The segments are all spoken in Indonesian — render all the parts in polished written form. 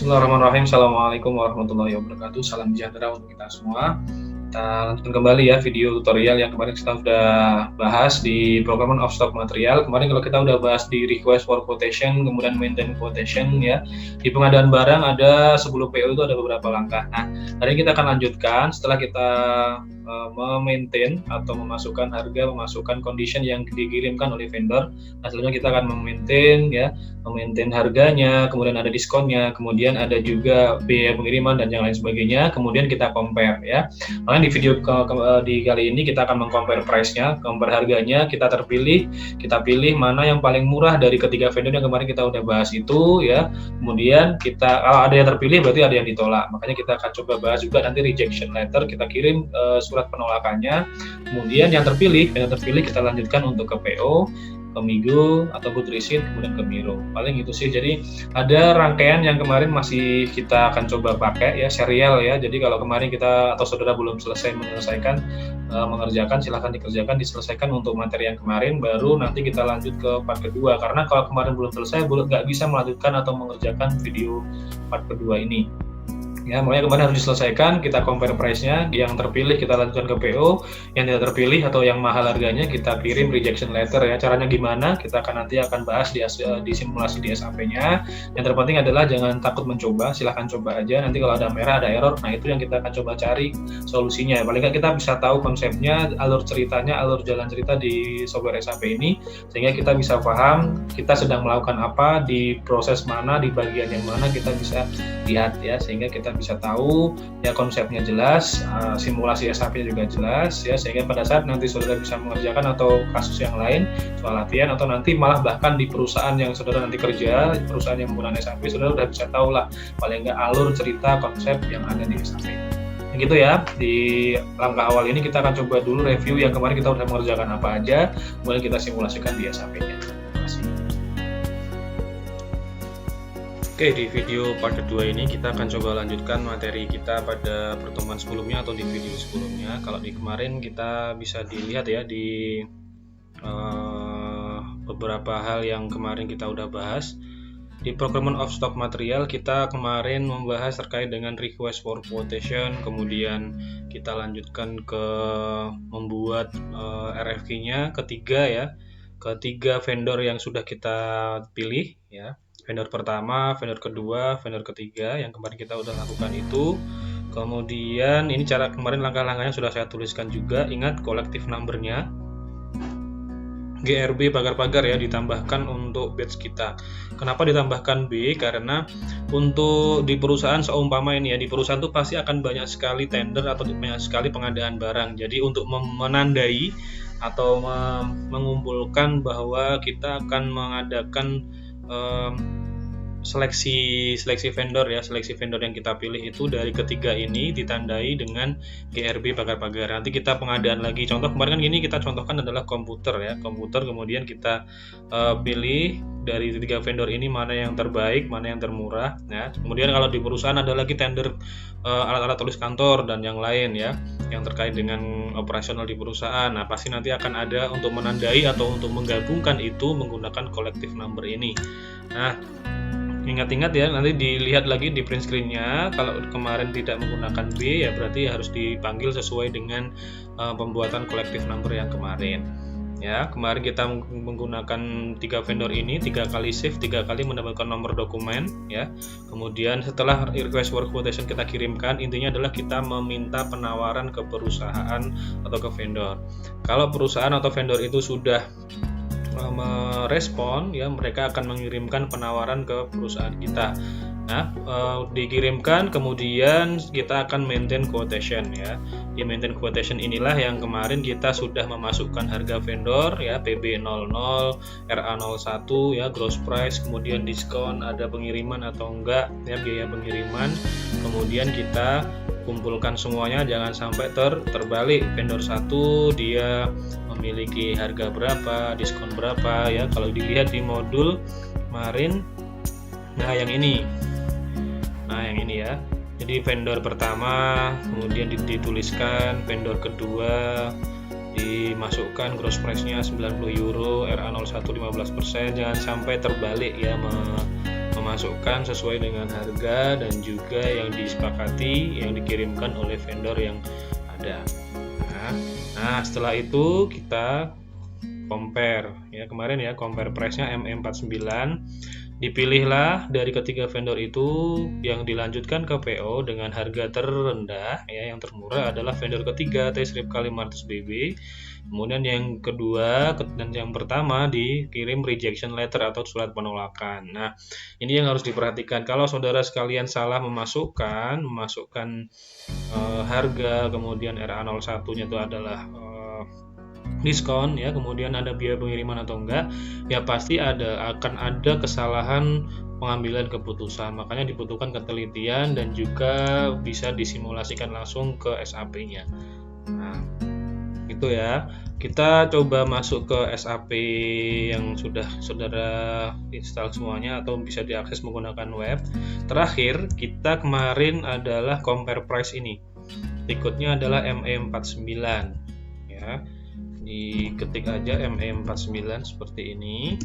Bismillahirrahmanirrahim. Assalamualaikum warahmatullahi wabarakatuh. Salam sejahtera untuk kita semua. Kita lanjutkan kembali ya video tutorial yang kemarin kita sudah bahas di Procurement of Stock Material. Kemarin kalau kita udah bahas di Request for Quotation, kemudian Maintain Quotation ya. Di pengadaan barang ada sebelum PO itu ada beberapa langkah. Nah, hari ini kita akan lanjutkan setelah kita memaintain atau memasukkan harga, memasukkan condition yang dikirimkan oleh vendor. Nah, selanjutnya kita akan memaintain ya, memaintain harganya, kemudian ada diskonnya, kemudian ada juga biaya pengiriman dan yang lain sebagainya. Kemudian kita compare ya. Makanya di video di kali ini kita akan meng-compare price-nya, compare harganya, kita pilih mana yang paling murah dari ketiga vendor yang kemarin kita udah bahas itu ya. Kemudian kita kalau ada yang terpilih berarti ada yang ditolak. Makanya kita akan coba bahas juga nanti rejection letter, kita kirim surat penolakannya. Kemudian yang terpilih kita lanjutkan untuk ke PO, ke Migo atau good receipt, kemudian ke Miro. Paling itu sih. Jadi ada rangkaian yang kemarin masih kita akan coba pakai ya, serial ya. Jadi kalau kemarin kita atau saudara belum selesai mengerjakan, silahkan diselesaikan untuk materi yang kemarin, baru nanti kita lanjut ke part kedua. Karena kalau kemarin belum selesai, nggak bisa melanjutkan atau mengerjakan video part kedua ini. Ya, makanya kemarin harus diselesaikan, kita compare price-nya, yang terpilih kita lanjutkan ke PO, yang tidak terpilih atau yang mahal harganya kita kirim rejection letter ya. Caranya gimana? Kita nanti akan bahas di simulasi di SAP-nya. Yang terpenting adalah jangan takut mencoba, silahkan coba aja. Nanti kalau ada merah, ada error, nah itu yang kita akan coba cari solusinya. Paling nggak kita bisa tahu konsepnya, alur ceritanya, alur jalan cerita di software SAP ini, sehingga kita bisa paham kita sedang melakukan apa, di proses mana, di bagian yang mana kita bisa lihat ya, sehingga kita bisa tahu ya konsepnya jelas, simulasi SAP juga jelas ya, sehingga pada saat nanti saudara bisa mengerjakan atau kasus yang lain soal latihan, atau nanti malah bahkan di perusahaan yang saudara nanti kerja, perusahaan yang menggunakan SAP, saudara udah bisa tahu lah paling nggak alur cerita konsep yang ada di SAP. Gitu ya, di langkah awal ini kita akan coba dulu review yang kemarin kita udah mengerjakan apa aja, kemudian kita simulasikan di SAP-nya. Oke, di video part kedua ini kita akan coba lanjutkan materi kita pada pertemuan sebelumnya atau di video sebelumnya. Kalau di kemarin kita bisa dilihat ya di beberapa hal yang kemarin kita udah bahas. Di Procurement of Stock Material kita kemarin membahas terkait dengan Request for Quotation, kemudian kita lanjutkan ke membuat RFQ-nya ketiga vendor yang sudah kita pilih ya. Vendor pertama, vendor kedua, vendor ketiga yang kemarin kita udah lakukan itu. Kemudian ini cara kemarin langkah-langkahnya sudah saya tuliskan juga. Ingat collective number-nya GRB pagar-pagar ya, ditambahkan untuk batch kita. Kenapa ditambahkan B? Karena untuk di perusahaan seumpama ini ya, di perusahaan itu pasti akan banyak sekali tender atau banyak sekali pengadaan barang. Jadi untuk menandai atau mengumpulkan bahwa kita akan mengadakan seleksi vendor ya, seleksi vendor yang kita pilih itu dari ketiga ini ditandai dengan GRB pagar-pagar. Nanti kita pengadaan lagi. Contoh kemarin kan gini, kita contohkan adalah komputer ya, komputer, kemudian kita pilih dari ketiga vendor ini mana yang terbaik, mana yang termurah ya. Kemudian kalau di perusahaan ada lagi tender alat-alat tulis kantor dan yang lain ya, yang terkait dengan operasional di perusahaan. Nah, pasti nanti akan ada untuk menandai atau untuk menggabungkan itu menggunakan collective number ini. Nah, ingat-ingat ya, nanti dilihat lagi di print screen-nya. Kalau kemarin tidak menggunakan B ya berarti harus dipanggil sesuai dengan pembuatan collective number yang kemarin. Ya, kemarin kita menggunakan 3 vendor ini, 3 kali save, 3 kali mendapatkan nomor dokumen ya. Kemudian setelah request for quotation kita kirimkan, intinya adalah kita meminta penawaran ke perusahaan atau ke vendor. Kalau perusahaan atau vendor itu sudah merespon ya, mereka akan mengirimkan penawaran ke perusahaan kita. Nah, dikirimkan, kemudian kita akan maintain quotation ya. Di maintain quotation inilah yang kemarin kita sudah memasukkan harga vendor ya, PB00, RA01 ya, gross price, kemudian diskon, ada pengiriman atau enggak ya, biaya pengiriman. Kemudian kita kumpulkan semuanya, jangan sampai terbalik. Vendor 1 dia memiliki harga berapa, diskon berapa ya. Kalau dilihat di modul kemarin, nah yang ini ya. Jadi vendor pertama kemudian dituliskan, vendor kedua dimasukkan gross price-nya €90, RA01 15%, jangan sampai terbalik ya memasukkan sesuai dengan harga dan juga yang disepakati yang dikirimkan oleh vendor yang ada. Nah, setelah itu kita compare ya, kemarin ya, compare price-nya ME49. Dipilihlah dari ketiga vendor itu yang dilanjutkan ke PO dengan harga terendah ya, yang termurah adalah vendor ketiga T-Strip K500BB. Kemudian yang kedua dan yang pertama dikirim rejection letter atau surat penolakan. Nah, ini yang harus diperhatikan. Kalau saudara sekalian salah memasukkan harga, kemudian RA01-nya itu adalah diskon ya, kemudian ada biaya pengiriman atau enggak, ya pasti akan ada kesalahan pengambilan keputusan. Makanya dibutuhkan ketelitian dan juga bisa disimulasikan langsung ke SAP-nya. Nah, itu ya. Kita coba masuk ke SAP yang sudah saudara install semuanya atau bisa diakses menggunakan web. Terakhir, kita kemarin adalah compare price ini. Berikutnya adalah ME49 ya. Diketik aja ME49 seperti ini.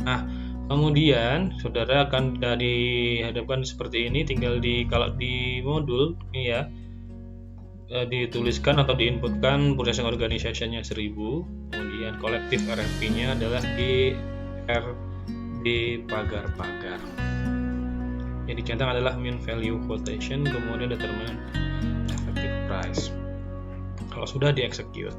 Nah, kemudian saudara akan dihadapkan seperti ini, tinggal kalau di modul ini ya, dituliskan atau diinputkan purchasing organization-nya 1000, kemudian kolektif RFP-nya adalah GRD pagar-pagar. Yang dicentang adalah mean value quotation, kemudian determine effective price. Kalau sudah di-execute.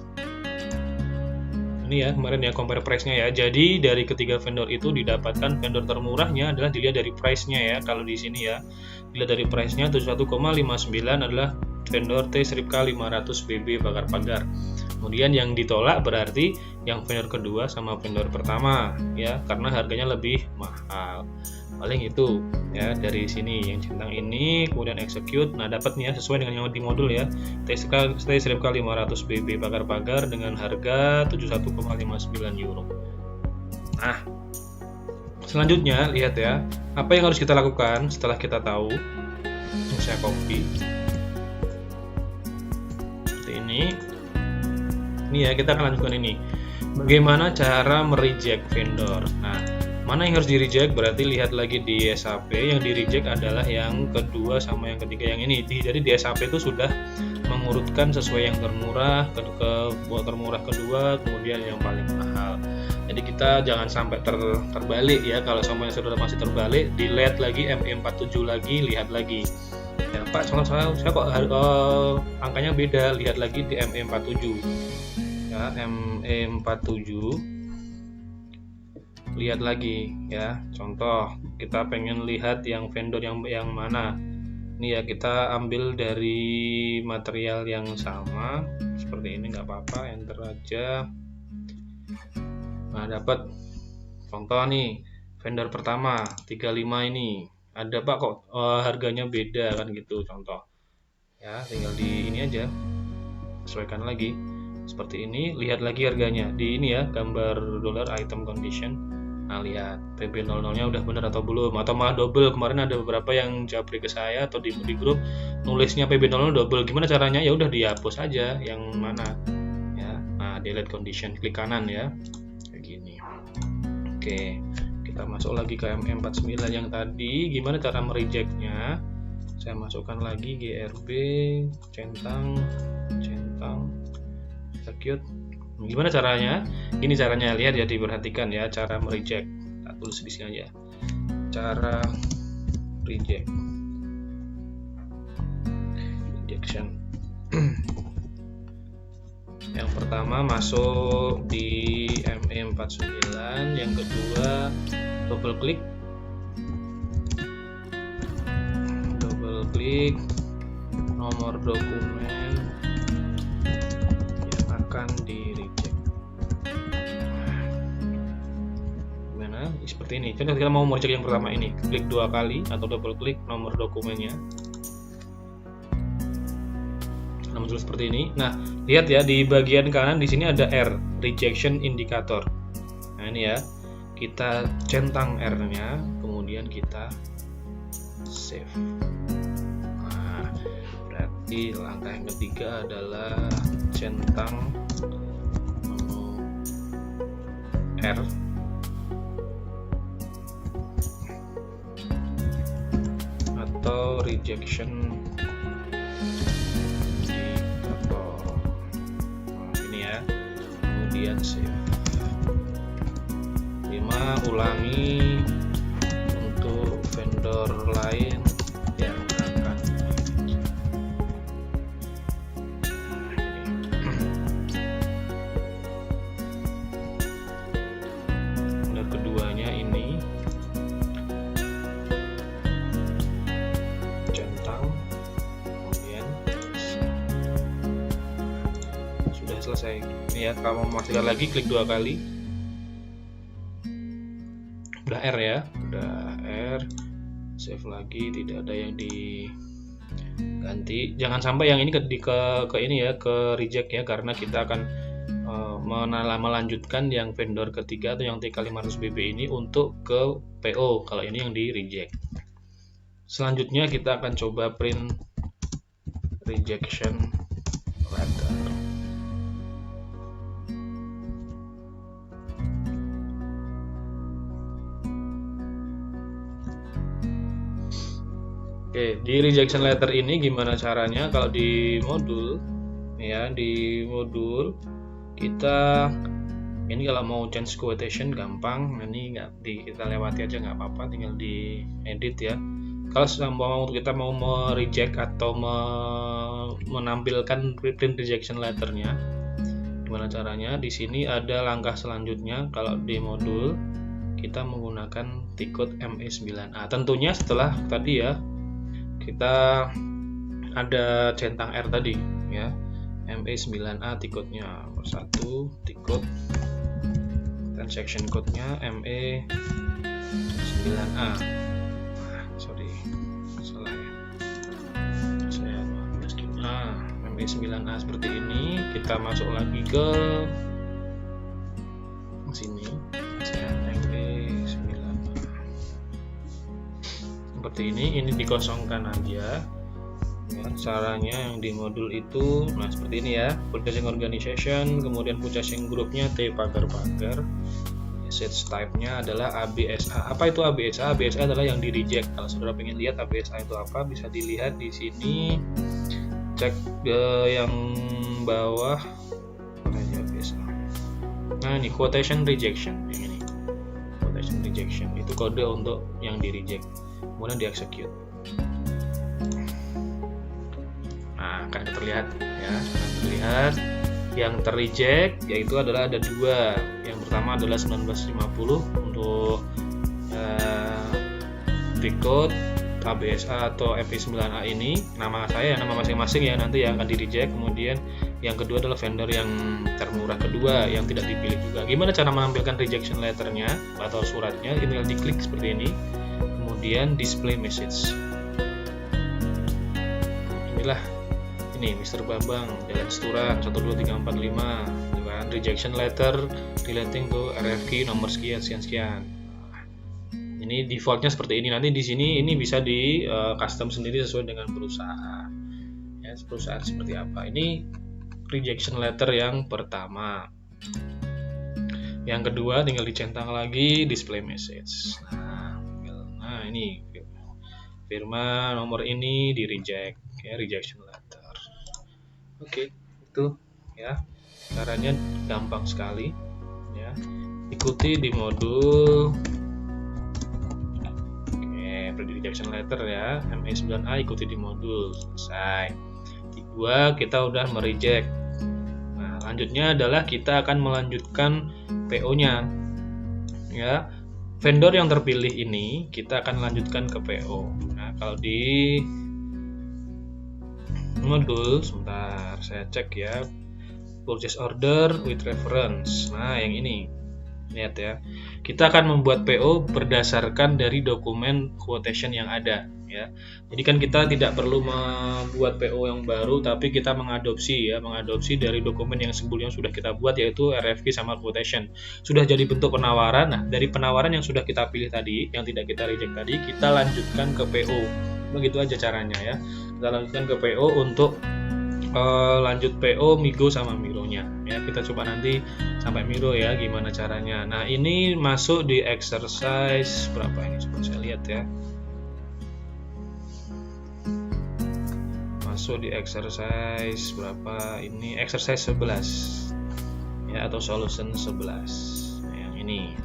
Ini ya, kemarin ya compare price-nya ya. Jadi dari ketiga vendor itu didapatkan vendor termurahnya adalah dilihat dari price-nya ya. Kalau di sini ya, dilihat dari price-nya 71,59 adalah vendor T-Strip K500BB pagar-pagar. Kemudian yang ditolak berarti yang vendor kedua sama vendor pertama ya, karena harganya lebih mahal. Paling itu ya dari sini yang centang ini, kemudian execute. Nah, dapat nih ya sesuai dengan yang di modul ya, T-Strip K500BB pagar-pagar dengan harga 71,59 euro. Nah, selanjutnya lihat ya, apa yang harus kita lakukan setelah kita tahu. Saya copy seperti ini ya, kita akan lanjutkan ini. Bagaimana cara mereject vendor? Nah, mana yang harus di reject? Berarti lihat lagi di SAP, yang di reject adalah yang kedua sama yang ketiga yang ini. Jadi di SAP itu sudah mengurutkan sesuai yang termurah, termurah kedua, kemudian yang paling mahal. Jadi kita jangan sampai terbalik ya. Kalau sama yang saudara masih terbalik, delete lagi ME47 lagi, lihat lagi. Ya Pak, soalnya saya kok angkanya beda, lihat lagi di ME47 ya, ME47 lihat lagi ya. Contoh, kita pengen lihat yang vendor yang mana. Ini ya, kita ambil dari material yang sama seperti ini, nggak apa-apa, enter aja. Nah, dapat contoh nih, vendor pertama 35 ini ada Pak, kok harganya beda kan gitu. Contoh ya, tinggal di ini aja, sesuaikan lagi seperti ini. Lihat lagi harganya di ini ya, gambar dolar item condition. Nah, lihat PB00-nya udah bener atau belum, atau malah double. Kemarin ada beberapa yang japri ke saya atau di grup nulisnya PB00 double. Gimana caranya? Ya udah dihapus aja yang mana ya. Nah, delete condition, klik kanan ya, kayak gini. Oke, kita masuk lagi ke ME49 yang tadi. Gimana cara merejectnya? Saya masukkan lagi GRB, centang, execute. Gimana caranya? Ini caranya, lihat ya, diperhatikan ya cara mereject. Kita tulis di sini aja. Cara reject. Rejection. Yang pertama masuk di ME49, yang kedua double klik nomor dokumen yang akan di reject. Gimana? Seperti ini. Contoh kita mau mereject yang pertama ini, klik 2 kali atau double klik nomor dokumennya. Nah, muncul seperti ini. Nah, lihat ya di bagian kanan di sini ada R, rejection indicator. Nah, ini ya. Kita centang R-nya, kemudian kita save. Nah, berarti langkah yang ketiga adalah centang R. atau rejection indikator. Nah, ini ya, kemudian save. 5. Ulangi untuk vendor lain yang akan vendor keduanya ini centang, kemudian sudah selesai. Ini ya, kalau memastikan lagi klik 2 kali. Udah R ya, udah R, save lagi, tidak ada yang diganti. Jangan sampai yang ini ke ini ya, ke reject ya, karena kita akan melanjutkan yang vendor ketiga atau yang TK500BB ini untuk ke PO kalau ini yang di reject. Selanjutnya kita akan coba print rejection letter. Oke, di rejection letter ini gimana caranya? Kalau di modul ya, di modul kita ini kalau mau change quotation gampang, ini kita lewati aja nggak apa-apa, tinggal di edit ya. Kalau kita mau reject atau menampilkan print rejection letternya, gimana caranya? Di sini ada langkah selanjutnya. Kalau di modul kita menggunakan tikut ME9A. Tentunya setelah tadi ya, kita ada centang R tadi ya, ME9A tikutnya nomor 1 tikut, transaction code-nya ME9A. Sorry, salah ya, saya masukin ME9A seperti ini. Kita masuk lagi ke sini, saya ME9A seperti ini dikosongkan aja ya. Caranya yang di modul itu nah seperti ini ya, purchasing organization, kemudian purchasing grupnya T pagar-pagar, assets type-nya adalah ABSA. Apa itu ABSA? ABSA adalah yang di reject. Kalau saudara pengen lihat ABSA itu apa, bisa dilihat di sini, cek yang bawah aja ABSA. Nah ini quotation rejection, yang ini quotation rejection itu kode untuk yang di reject, kemudian di execute. Nah akan terlihat ya, yang terreject yaitu adalah ada 2. Yang pertama adalah 1950 untuk tikut ABSA atau FE9A ini, nama saya, nama masing-masing ya, nanti yang akan di reject. Kemudian yang kedua adalah vendor yang termurah kedua yang tidak dipilih juga. Gimana cara menampilkan rejection letternya atau suratnya? Tinggal diklik seperti ini, kemudian display message. Inilah ini Mr. Bambang Jalan Seturan 12345 dengan rejection letter relating to RFQ nomor sekian sekian. Ini defaultnya seperti ini. Nanti di sini ini bisa di custom sendiri sesuai dengan perusahaan. Ya, perusahaan seperti apa. Ini rejection letter yang pertama. Yang kedua tinggal dicentang lagi display message. Nah ini firma nomor ini di reject ya, rejection letter. Oke, itu ya. Caranya gampang sekali ya. Ikuti di modul rejection letter ya, ME9A, ikuti di modul, selesai. Kedua, kita udah mereject. Nah, lanjutnya adalah kita akan melanjutkan PO-nya. Ya, vendor yang terpilih ini kita akan lanjutkan ke PO. Nah, kalau di modul, sebentar saya cek ya, purchase order with reference. Nah, yang ini. Lihat ya, kita akan membuat PO berdasarkan dari dokumen quotation yang ada ya. Jadi kan kita tidak perlu membuat PO yang baru, tapi kita mengadopsi dari dokumen yang sebelumnya sudah kita buat, yaitu RFQ sama quotation. Sudah jadi bentuk penawaran. Nah, dari penawaran yang sudah kita pilih tadi, yang tidak kita reject tadi, kita lanjutkan ke PO. Begitu aja caranya ya. Kita lanjutkan ke PO untuk lanjut PO Migo sama Miro-nya ya. Kita coba nanti sampai Miro ya, gimana caranya. Nah, ini masuk di exercise berapa ini, coba saya lihat ya. masuk di exercise berapa ini, exercise 11 ya, atau solution 11. Nah, yang ini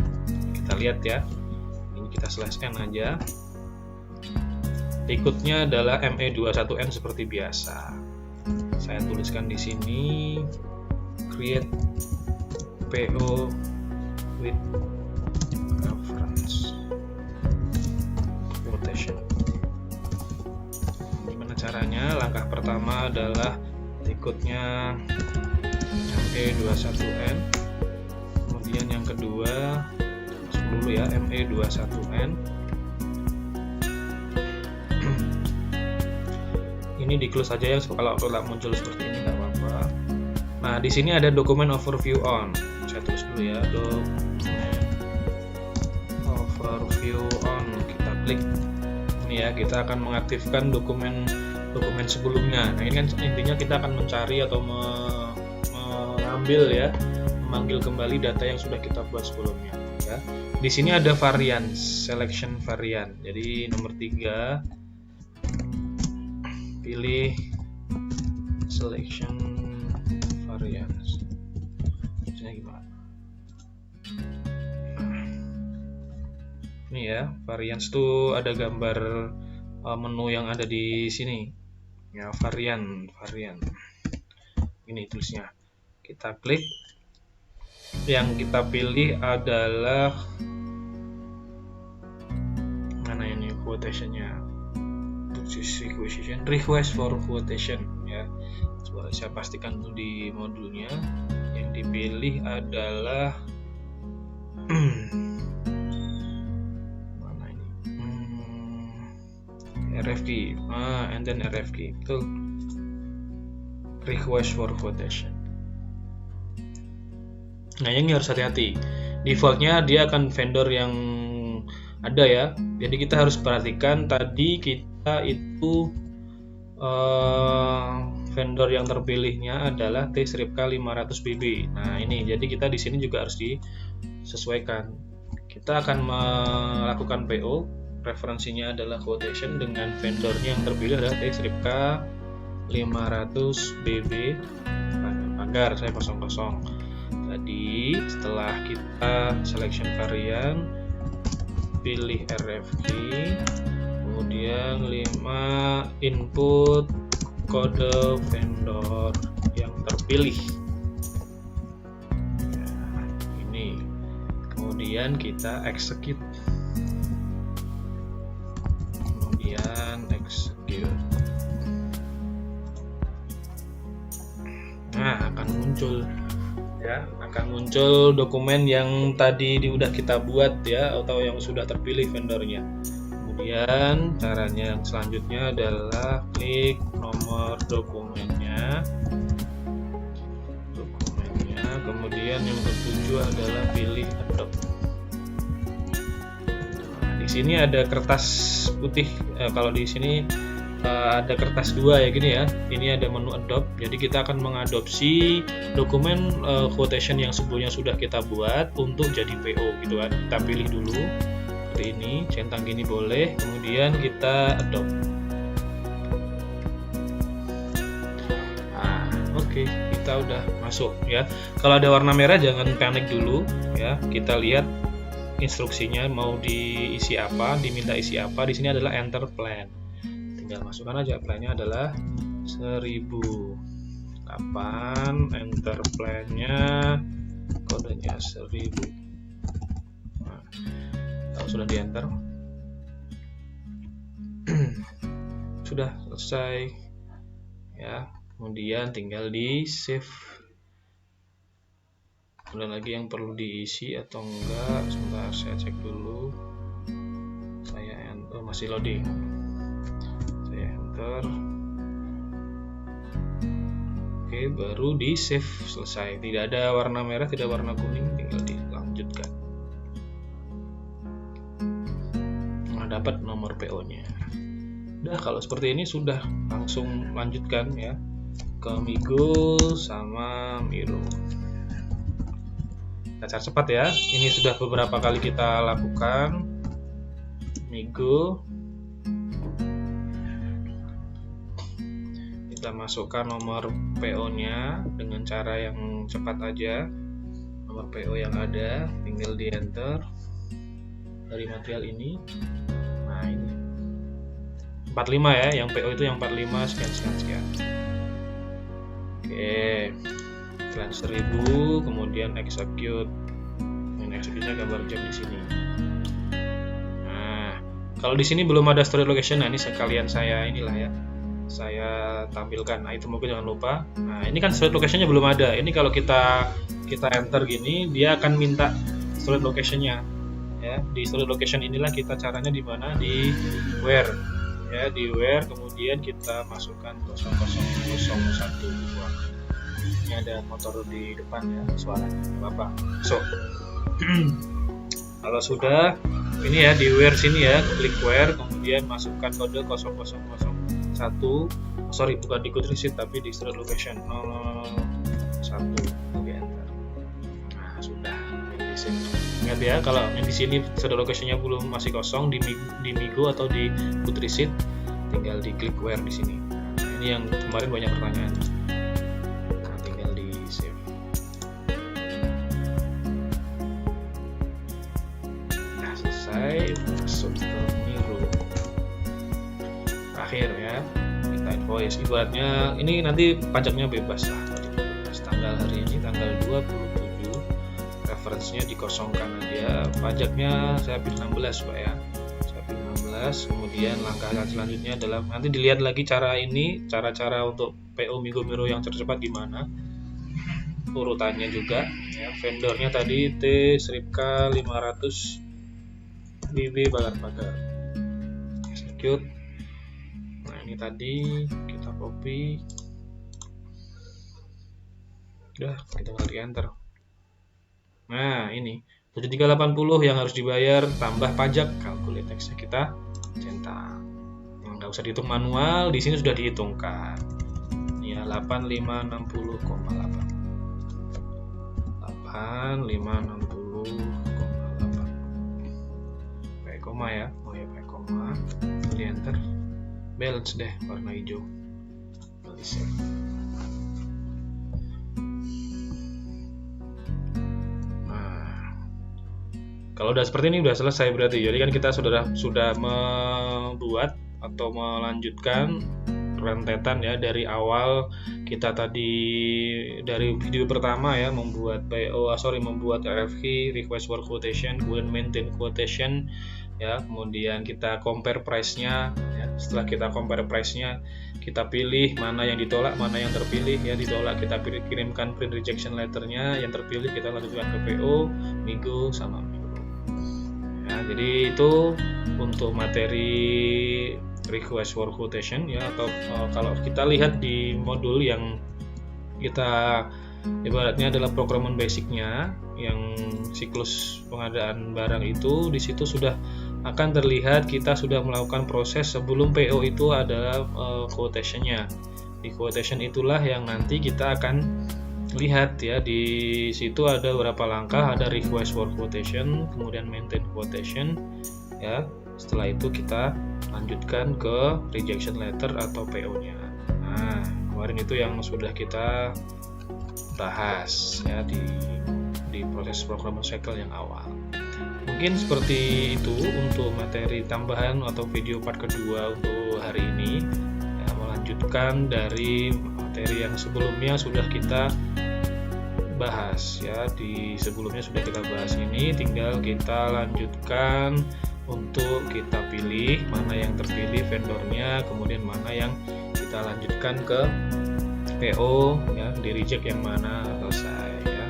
kita lihat ya, ini kita slash n aja. Berikutnya adalah ME21N seperti biasa. Saya tuliskan di sini create PO with reference quotation. Gimana caranya? Langkah pertama adalah berikutnya ME21N. Kemudian yang kedua, masuk dulu ya, ME21N. Ini di close aja ya, kalau muncul seperti ini nggak apa-apa. Nah, di sini ada dokumen overview on. Saya tulis dulu ya, dokumen overview on. Kita klik ini ya, kita akan mengaktifkan dokumen sebelumnya. Nah, ini kan intinya kita akan mencari atau mengambil ya, memanggil kembali data yang sudah kita buat sebelumnya ya. Di sini ada variance, selection variant. Jadi nomor 3 pilih selection variance. Maksudnya gimana? Ini ya, variance itu ada gambar menu yang ada di sini. Ya, varian. Ini tulisnya. Kita klik. Yang kita pilih adalah mana ini quotation-nya? Request for quotation ya. Coba saya pastikan dulu di modulnya. Yang dipilih adalah mana ini? RFQ. And then RFQ. Betul. Request for quotation. Nah, ini harus hati-hati. Defaultnya dia akan vendor yang ada ya. Jadi kita harus perhatikan tadi kita itu vendor yang terpilihnya adalah T-Sripka 500BB. Nah, ini jadi kita di sini juga harus disesuaikan. Kita akan melakukan PO, referensinya adalah quotation dengan vendornya yang terpilih adalah T-Sripka 500BB. Pagar saya kosong. Tadi setelah kita selection varian, pilih RFQ, kemudian 5 input kode vendor yang terpilih. Nah, ini kemudian kita execute, nah akan muncul dokumen yang tadi udah kita buat ya, atau yang sudah terpilih vendornya. Kemudian caranya yang selanjutnya adalah klik nomor dokumennya, kemudian yang ketujuh adalah pilih adopt. Nah, di sini ada kertas putih, kalau di sini ada kertas 2 ya gini ya. Ini ada menu adopt. Jadi kita akan mengadopsi dokumen quotation yang sebelumnya sudah kita buat untuk jadi PO gitu kan. Kita pilih dulu seperti ini, centang gini boleh. Kemudian kita adopt. Nah, oke, kita udah masuk ya. Kalau ada warna merah jangan panik dulu ya. Kita lihat instruksinya mau diisi apa, diminta isi apa. Di sini adalah enter plan. Tinggal masukkan aja, plan-nya adalah 1000. Kapan enter plan-nya, kodenya 1000. Nah, kalau sudah di enter sudah selesai ya. Kemudian tinggal di save. Ada lagi yang perlu diisi atau enggak? Sebentar saya cek dulu. Saya enter, masih loading. Oke, baru di save, selesai. Tidak ada warna merah, tidak warna kuning, tinggal dilanjutkan. Nah, dapat nomor PO-nya. Udah, kalau seperti ini sudah langsung lanjutkan ya ke Migo sama Miro. Kita cari cepat ya. Ini sudah beberapa kali kita lakukan. Migo. kita masukkan nomor PO-nya dengan cara yang cepat aja. Nomor PO yang ada tinggal di enter dari material ini. Nah, ini 45 ya, yang PO itu yang 45 sekian. Oke, setelah 1000 kemudian execute. Ini execute-nya gambar jam di sini. Nah, kalau di sini belum ada storage location, nah ini sekalian saya tampilkan. Nah, itu mungkin jangan lupa. Nah, ini kan storage location-nya belum ada. Ini kalau kita enter gini, dia akan minta storage location-nya. Ya, di storage location inilah kita caranya di mana, di where. Ya, di where kemudian kita masukkan 0001. Ini ada motor di depan ya, suaranya Bapak. So, kalau sudah ini ya, di where sini ya, klik where kemudian masukkan kode 0001. Sorry, bukan di good receipt tapi di storage location 001. Oke, enter. Nah, sudah di sini. Ingat ya, kalau yang di sini storage location-nya belum masih kosong di Migo atau di good receipt, tinggal di klik where di sini. Nah, ini yang kemarin banyak pertanyaan. Nah, tinggal di save. Nah, selesai, masuk ke Miro. Akhir ya, kita invoice. Ibaratnya ini nanti pajaknya bebas lah. Tanggal hari ini tanggal 27, referensinya dikosongkan aja. Pajaknya saya pilih 16 Pak ya. Saya pilih 16. Kemudian langkah selanjutnya adalah nanti dilihat lagi cara untuk PO Migo Miro yang tercepat gimana. Urutannya juga ya. Vendornya tadi T-K 500 BB bakar. Execute. Nah, ini tadi kita copy. Udah, kita tinggal di enter. Nah, ini 7380 yang harus dibayar tambah pajak, calculate text-nya kita centang. Nggak usah dihitung manual, di sini sudah dihitungkan. Ya, 8560,8. 8560,8. Pakai koma ya. Oh ya, pakai koma. Di enter. Balance deh warna hijau. Di save. Kalau udah seperti ini udah selesai berarti. Jadi kan kita sudah membuat atau melanjutkan rentetan ya dari awal kita tadi dari video pertama ya membuat membuat RFQ, request for quotation, kemudian maintain quotation ya, kemudian kita compare price-nya ya. Setelah kita compare price-nya, kita pilih mana yang ditolak, mana yang terpilih ya. Ditolak kita kirimkan print rejection letter-nya, yang terpilih kita lanjutkan ke PO, Migo sama Migo. Ya, jadi itu untuk materi request for quotation ya, atau kalau kita lihat di modul yang kita ibaratnya adalah procurement basic-nya yang siklus pengadaan barang itu, di situ sudah akan terlihat kita sudah melakukan proses sebelum PO itu adalah quotation-nya. Di quotation itulah yang nanti kita akan lihat ya, di situ ada beberapa langkah, ada request for quotation, kemudian maintain quotation ya. Setelah itu kita lanjutkan ke rejection letter atau PO-nya. Nah, kemarin itu yang sudah kita bahas ya di proses procurement cycle yang awal. Mungkin seperti itu untuk materi tambahan atau video part kedua untuk hari ini ya, melanjutkan dari materi yang sebelumnya sudah kita bahas ya. Di sebelumnya sudah kita bahas, ini tinggal kita lanjutkan untuk kita pilih mana yang terpilih vendornya, kemudian mana yang kita lanjutkan ke PO ya, di reject yang mana selesai ya.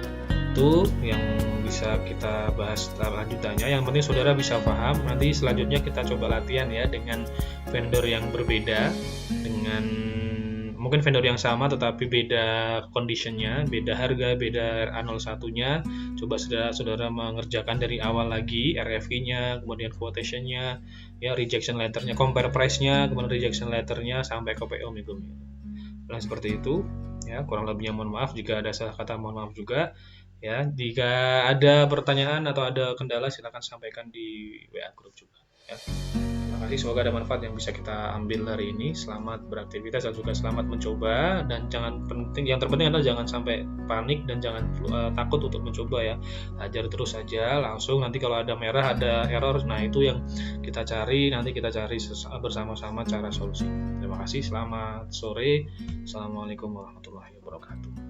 Itu yang bisa kita bahas lanjutannya. Yang penting saudara bisa paham. Nanti selanjutnya kita coba latihan ya dengan vendor yang berbeda, dengan mungkin vendor yang sama tetapi beda conditionnya, beda harga, beda A01-nya. Coba saudara mengerjakan dari awal lagi RFQ-nya, kemudian quotation-nya, ya, rejection letter-nya, compare price-nya, kemudian rejection letter-nya sampai ke PO Migo. Nah, seperti itu ya, kurang lebihnya mohon maaf jika ada salah kata, mohon maaf juga ya. Jika ada pertanyaan atau ada kendala silakan sampaikan di WA grup juga ya. Terima kasih, semoga ada manfaat yang bisa kita ambil hari ini. Selamat beraktivitas dan juga selamat mencoba, dan yang terpenting adalah jangan sampai panik dan jangan takut untuk mencoba ya. Hajar terus saja, langsung nanti kalau ada merah, ada error, nah itu yang kita cari, nanti kita cari bersama-sama cara solusi. Terima kasih, selamat sore. Assalamualaikum warahmatullahi wabarakatuh.